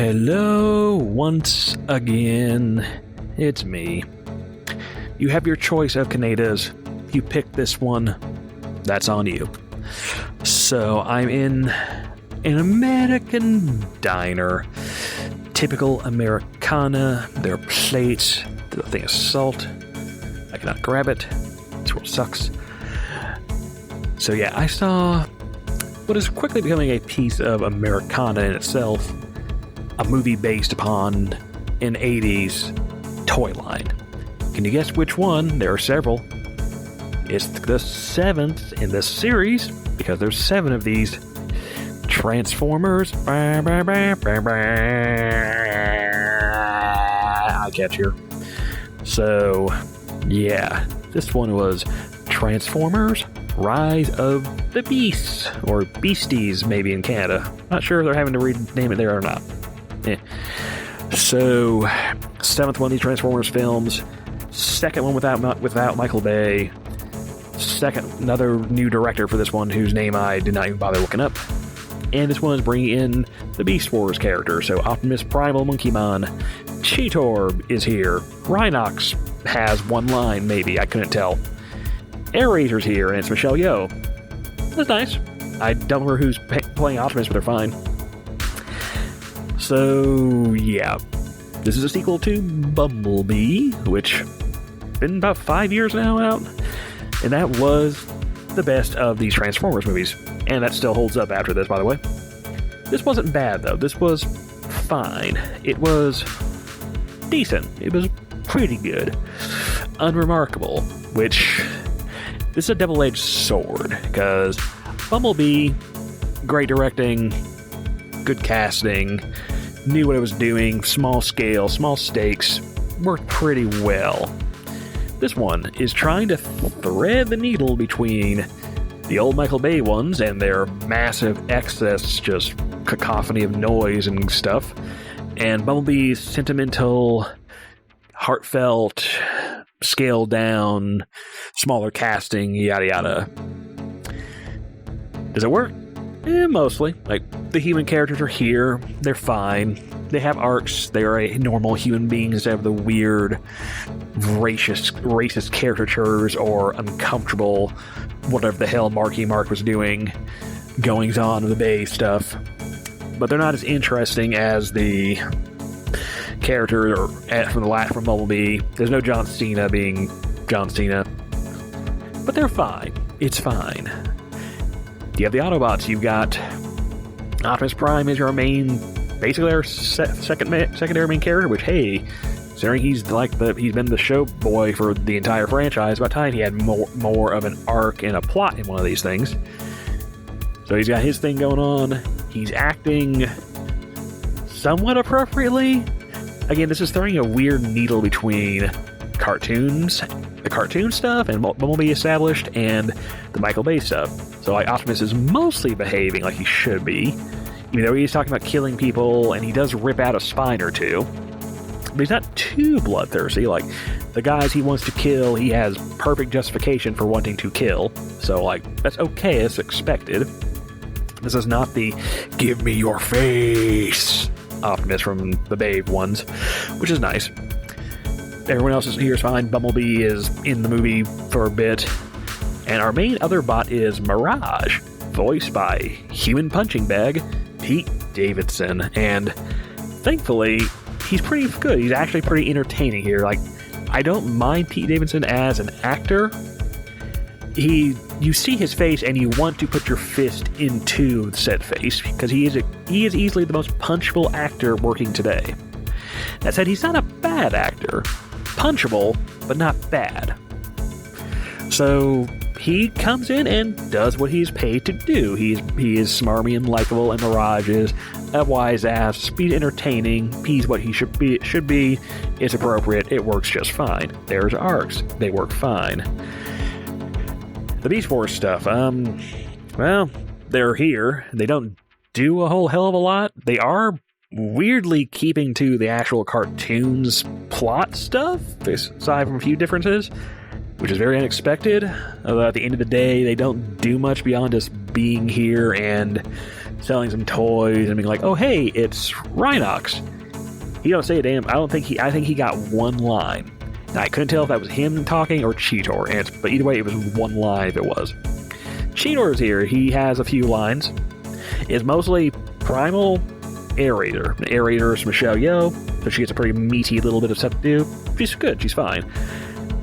Hello, once again. It's me. You have your choice of Kanadas. You pick this one. That's on you. So I'm in an American diner. Typical Americana. There are plates. The thing is salt. I cannot grab it. This world sucks. So yeah, I saw what is quickly becoming a piece of Americana in itself. A movie based upon an 80s toy line. Can you guess which one? There are several. It's the 7th in this series, because there's 7 of these. Transformers. I catch here. So, yeah. This one was Transformers Rise of the Beasts, or Beasties maybe in Canada. Not sure if they're having to rename it there or not. So, 7th one of these Transformers films, 2nd one without Michael Bay, another new director for this one whose name I did not even bother looking up, and this one is bringing in the Beast Wars character, so Optimus Primal Monkeymon, Cheetor is here, Rhinox has one line maybe, I couldn't tell, Air Razor's here, and it's Michelle Yeoh. That's nice. I don't remember who's playing Optimus, but they're fine. So, yeah. This is a sequel to Bumblebee, which been about 5 years now out. And that was the best of these Transformers movies. And that still holds up after this, by the way. This wasn't bad, though. This was fine. It was decent. It was pretty good. Unremarkable, which... This is a double-edged sword, because Bumblebee, great directing, good casting, knew what it was doing, small scale, small stakes, worked pretty well. This one is trying to thread the needle between the old Michael Bay ones and their massive excess, just cacophony of noise and stuff, and Bumblebee's sentimental, heartfelt, scaled down, smaller casting, yada yada. Does it work? Mostly. Like, the human characters are here, they're fine, they have arcs, they are a normal human beings instead of the weird, racist caricatures or uncomfortable, whatever the hell Marky Mark was doing, goings on of the Bay stuff. But they're not as interesting as the character from Bumblebee. There's no John Cena being John Cena. But they're fine. It's fine. You have the Autobots. You've got Optimus Prime is your main, basically our secondary main character, which, hey, considering he's been the show boy for the entire franchise, about time he had more of an arc and a plot in one of these things. So he's got his thing going on. He's acting somewhat appropriately. Again, this is throwing a weird needle between cartoons, the cartoon stuff, and Bumblebee established, and the Michael Bay stuff. So, like, Optimus is mostly behaving like he should be, even though he's talking about killing people, and he does rip out a spine or two. But he's not too bloodthirsty. Like, the guys he wants to kill, he has perfect justification for wanting to kill. So, like, that's okay, it's expected. This is not the give me your face Optimus from the Bay ones, which is nice. Everyone else here is fine. Bumblebee is in the movie for a bit. And our main other bot is Mirage, voiced by human punching bag Pete Davidson. And thankfully, he's pretty good. He's actually pretty entertaining here. Like, I don't mind Pete Davidson as an actor. You see his face and you want to put your fist into said face, because he is easily the most punchable actor working today. That said, he's not a bad actor. Punchable, but not bad. So he comes in and does what he's paid to do. He is smarmy and likable, and Mirage is a wise ass. He's entertaining. He's what he should be. It's appropriate. It works just fine. There's arcs. They work fine. The Beast Wars stuff, well, they're here. They don't do a whole hell of a lot. They are weirdly keeping to the actual cartoon's plot stuff, aside from a few differences. which is very unexpected. Although at the end of the day, they don't do much beyond just being here and selling some toys and being like, "Oh, hey, it's Rhinox." He don't say a damn. I think he got one line. Now, I couldn't tell if that was him talking or Cheetor, but either way, it was one line if it was. Cheetor's here. He has a few lines. It's mostly primal aerator. The aerator is Michelle Yeoh, so she gets a pretty meaty little bit of stuff to do. She's good. She's fine.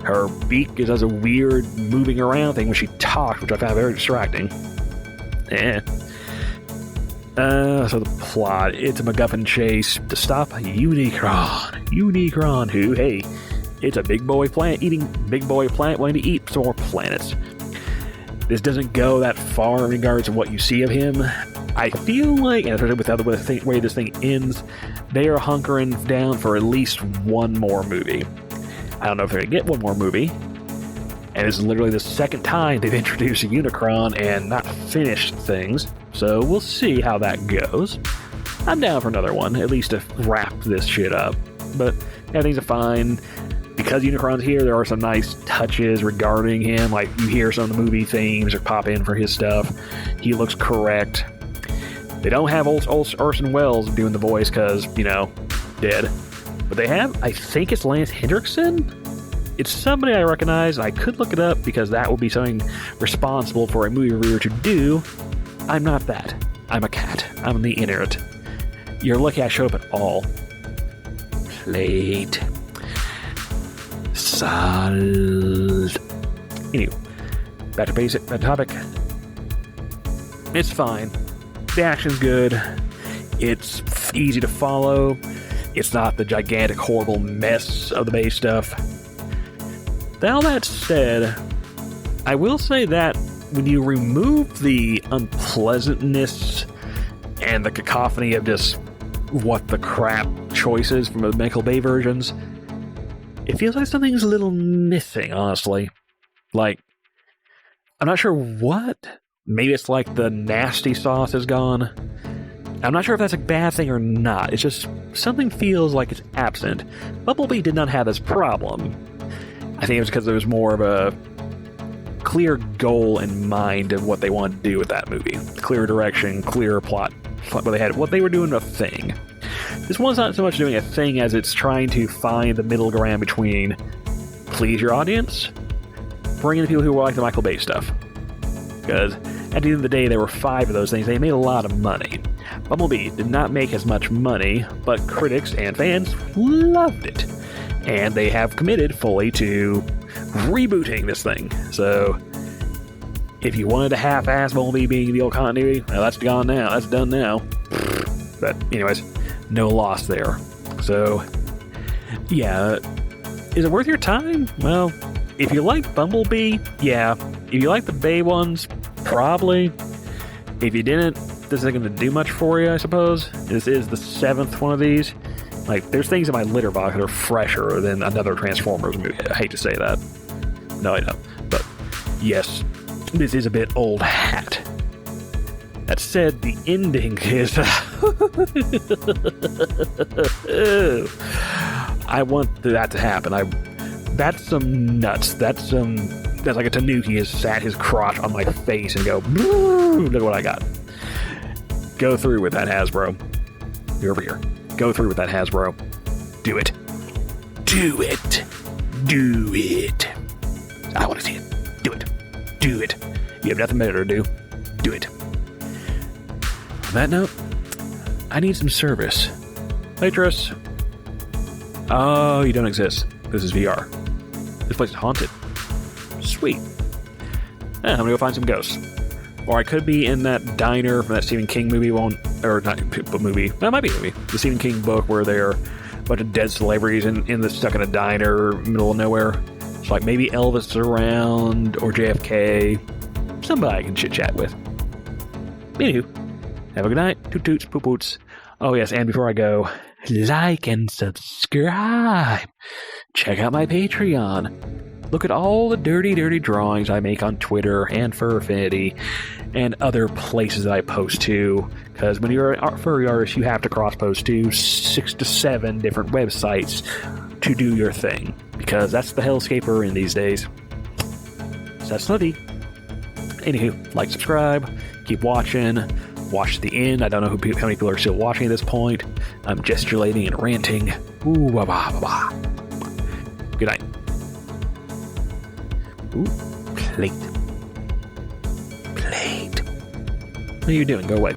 Her beak does a weird moving around thing when she talks, which I found very distracting. So the plot, it's a MacGuffin chase to stop Unicron. Unicron, who, hey, it's a big boy planet wanting to eat some more planets. This doesn't go that far in regards to what you see of him. I feel like, and especially with the way this thing ends, they are hunkering down for at least one more movie. I don't know if they're going to get one more movie. And this is literally the second time they've introduced a Unicron and not finished things. So we'll see how that goes. I'm down for another one, at least to wrap this shit up. But everything's fine. Because Unicron's here, there are some nice touches regarding him. Like, you hear some of the movie themes or pop in for his stuff. He looks correct. They don't have old Orson Welles doing the voice because, dead. But they have, I think it's Lance Hendrickson? It's somebody I recognize, and I could look it up because that would be something responsible for a movie reviewer to do. I'm not that. I'm a cat. I'm the internet. You're lucky I showed up at all. Plate. Salt. Anyway, back to topic. It's fine. The action's good. It's easy to follow. It's not the gigantic, horrible mess of the base stuff. All that said, I will say that when you remove the unpleasantness and the cacophony of just what the crap choices from the Michael Bay versions, it feels like something's a little missing, honestly. Like, I'm not sure what. Maybe it's like the nasty sauce is gone. I'm not sure if that's a bad thing or not. It's just something feels like it's absent. Bumblebee did not have this problem. I think it was because there was more of a clear goal in mind of what they wanted to do with that movie. Clear direction, clear plot. What they were doing a thing. This one's not so much doing a thing as it's trying to find the middle ground between please your audience, bring in the people who like the Michael Bay stuff. Because at the end of the day, there were 5 of those things. They made a lot of money. Bumblebee did not make as much money, but critics and fans loved it. And they have committed fully to rebooting this thing. So, if you wanted to half-ass Bumblebee being the old continuity, well, that's gone now. That's done now. But, anyways, no loss there. So, yeah. Is it worth your time? Well, if you like Bumblebee, yeah. If you like the Bay ones, probably. If you didn't, this isn't going to do much for you, I suppose. This is the 7th one of these. Like, there's things in my Litterbox that are fresher than another Transformers movie. I hate to say that. No, I know. But, yes, this is a bit old hat. That said, the ending is... I want that to happen. That's some nuts. That's like a Tanuki has sat his crotch on my face and go, look at what I got. Go through with that, Hasbro. You're over here. Go through with that, Hasbro. Do it. Do it. Do it. I want to see it. Do it. Do it. You have nothing better to do. Do it. On that note, I need some service. Waitress. Oh, you don't exist. This is VR. This place is haunted. Sweet. I'm gonna go find some ghosts. Or I could be in that diner from that Stephen King movie, or not movie. That might be a movie. The Stephen King book where they're a bunch of dead celebrities stuck in a diner, middle of nowhere. It's like maybe Elvis is around or JFK. Somebody I can chit chat with. Anywho, have a good night. Toot toots, poop poots. Oh yes, and before I go, like and subscribe. Check out my Patreon. Look at all the dirty, dirty drawings I make on Twitter and Furfinity and other places that I post to. Because when you're a furry artist, you have to cross-post to 6 to 7 different websites to do your thing. Because that's the hellscape we're in these days. That's nutty. Anywho, like, subscribe, keep watching, watch to the end. I don't know how many people are still watching at this point. I'm gesticulating and ranting. Ooh, ba ba ba ba. Good night. Ooh, plate. Plate. What are you doing? Go away.